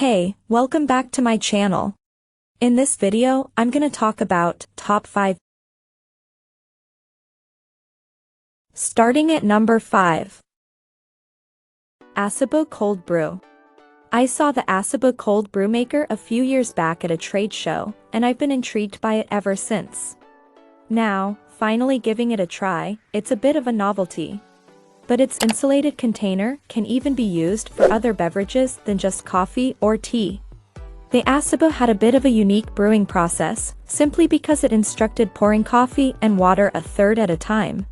Hey, welcome back to my channel. In this video, I'm gonna talk about top 5. Starting at number 5. Asabu Cold Brew. I saw the Asabu Cold Brew maker a few years back at a trade show, and I've been intrigued by it ever since. Now, finally giving it a try, it's a bit of a novelty. But its insulated container can even be used for other beverages than just coffee or tea. The Asabu had a bit of a unique brewing process, simply because it instructed pouring coffee and water a third at a time,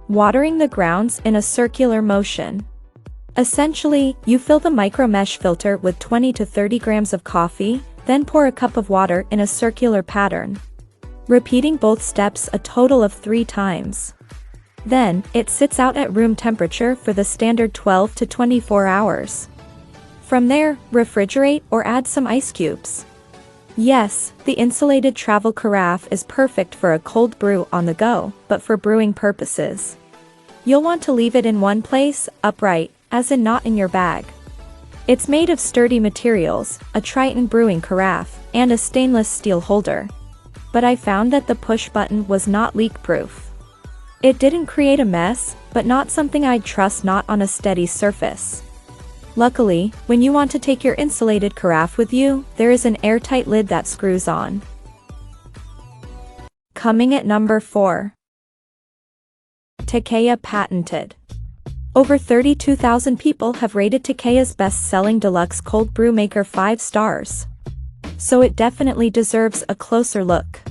watering the grounds in a circular motion. Essentially, you fill the micro mesh filter with 20 to 30 grams of coffee, then pour a cup of water in a circular pattern, repeating both steps a total of 3 times. Then, it sits out at room temperature for the standard 12 to 24 hours. From there, refrigerate or add some ice cubes. Yes, the insulated travel carafe is perfect for a cold brew on the go, but for brewing purposes, you'll want to leave it in one place, upright, as in not in your bag. It's made of sturdy materials, a Triton brewing carafe, and a stainless steel holder. But I found that the push button was not leak-proof. It didn't create a mess, but not something I'd trust not on a steady surface. Luckily, when you want to take your insulated carafe with you, there is an airtight lid that screws on. Coming at number 4. Takea patented. Over 32,000 people have rated Takea's best-selling deluxe cold brew maker 5 stars. So it definitely deserves a closer look.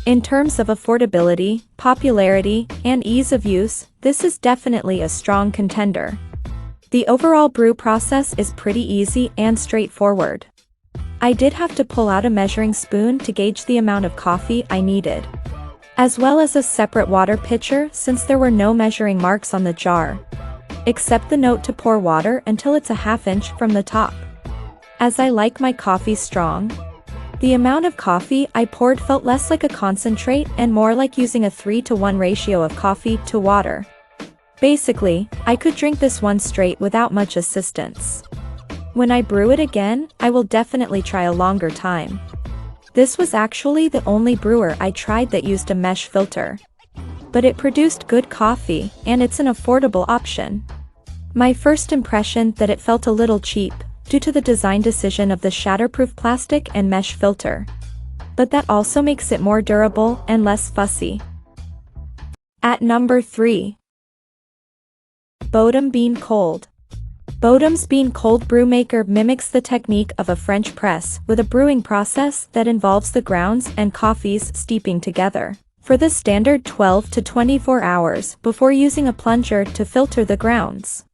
In terms of affordability, popularity, and ease of use, this is definitely a strong contender. The overall brew process is pretty easy and straightforward. I did have to pull out a measuring spoon to gauge the amount of coffee I needed, as well as a separate water pitcher since there were no measuring marks on the jar, except the note to pour water until it's a ½ inch from the top. As I like my coffee strong, the amount of coffee I poured felt less like a concentrate and more like using a 3-to-1 ratio of coffee to water. Basically, I could drink this one straight without much assistance. When I brew it again, I will definitely try a longer time. This was actually the only brewer I tried that used a mesh filter. But it produced good coffee, and it's an affordable option. My first impression that it felt a little cheap, due to the design decision of the shatterproof plastic and mesh filter. But that also makes it more durable and less fussy. At number 3. Bodum Bean Cold. Bodum's Bean Cold Brew Maker mimics the technique of a French press with a brewing process that involves the grounds and coffees steeping together for the standard 12 to 24 hours before using a plunger to filter the grounds.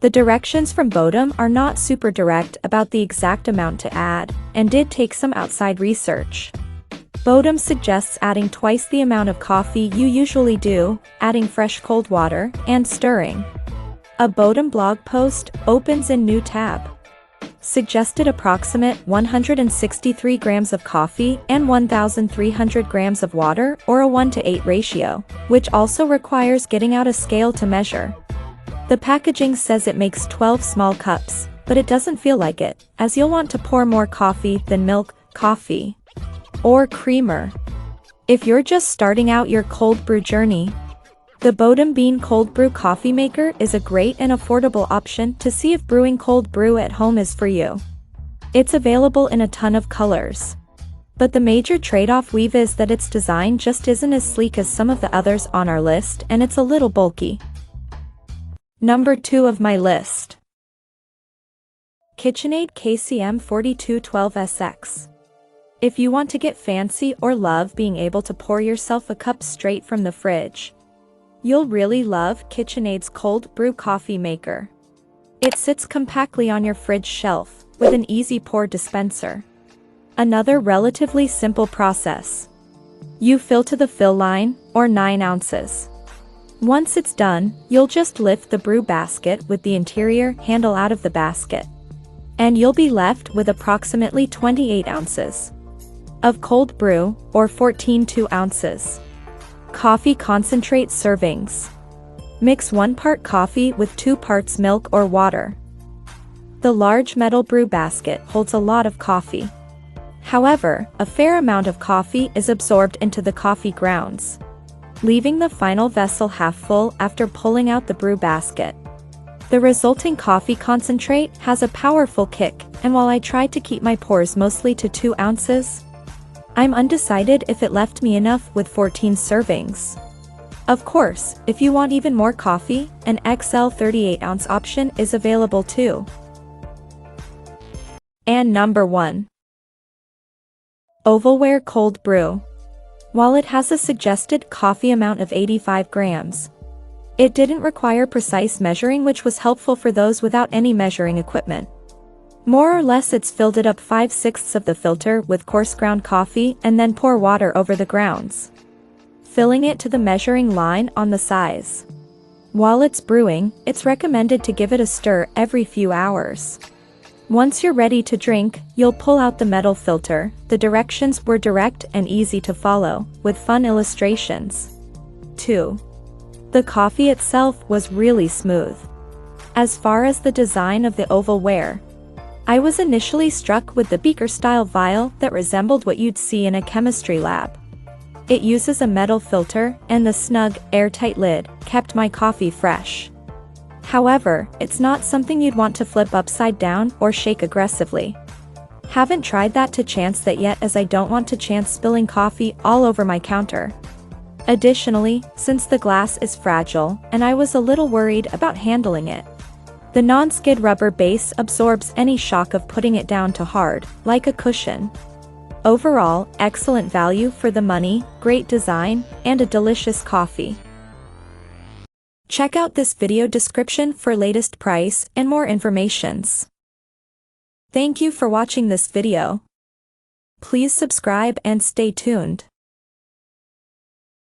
The directions from Bodum are not super direct about the exact amount to add, and did take some outside research. Bodum suggests adding twice the amount of coffee you usually do, adding fresh cold water, and stirring. A Bodum blog post opens in new tab. Suggested approximate 163 grams of coffee and 1,300 grams of water, or a 1:8 ratio, which also requires getting out a scale to measure. The packaging says it makes 12 small cups, but it doesn't feel like it, as you'll want to pour more coffee than milk, coffee, or creamer. If you're just starting out your cold brew journey, the Bodum Bean Cold Brew Coffee Maker is a great and affordable option to see if brewing cold brew at home is for you. It's available in a ton of colors. But the major trade-off is that its design just isn't as sleek as some of the others on our list, and it's a little bulky. Number 2 of my list. KitchenAid KCM 4212SX. If you want to get fancy or love being able to pour yourself a cup straight from the fridge, you'll really love KitchenAid's cold brew coffee maker. It sits compactly on your fridge shelf, with an easy pour dispenser. Another relatively simple process. You fill to the fill line, or 9 ounces. Once it's done, you'll just lift the brew basket with the interior handle out of the basket, and you'll be left with approximately 28 ounces of cold brew, or 14 2-ounces. Coffee concentrate servings. Mix 1 part coffee with 2 parts milk or water. The large metal brew basket holds a lot of coffee. However, a fair amount of coffee is absorbed into the coffee grounds, leaving the final vessel half full after pulling out the brew basket. The resulting coffee concentrate has a powerful kick, and while I tried to keep my pours mostly to 2 ounces, I'm undecided if it left me enough with 14 servings. Of course, if you want even more coffee, an XL 38-ounce option is available too. And number 1. Ovalware Cold Brew. While it has a suggested coffee amount of 85 grams, it didn't require precise measuring, which was helpful for those without any measuring equipment. More or less it's filled it up 5/6 of the filter with coarse ground coffee and then pour water over the grounds, filling it to the measuring line on the size. While it's brewing, it's recommended to give it a stir every few hours. Once you're ready to drink, you'll pull out the metal filter. The directions were direct and easy to follow, with fun illustrations. 2. The coffee itself was really smooth. As far as the design of the Ovalware, I was initially struck with the beaker-style vial that resembled what you'd see in a chemistry lab. It uses a metal filter, and the snug, airtight lid kept my coffee fresh. However, it's not something you'd want to flip upside down or shake aggressively. Haven't tried that to chance that yet, as I don't want to chance spilling coffee all over my counter. Additionally, since the glass is fragile, and I was a little worried about handling it, the non-skid rubber base absorbs any shock of putting it down to hard, like a cushion. Overall, excellent value for the money, great design, and a delicious coffee. Check out this video description for latest price and more informations. Thank you for watching this video. Please subscribe and stay tuned.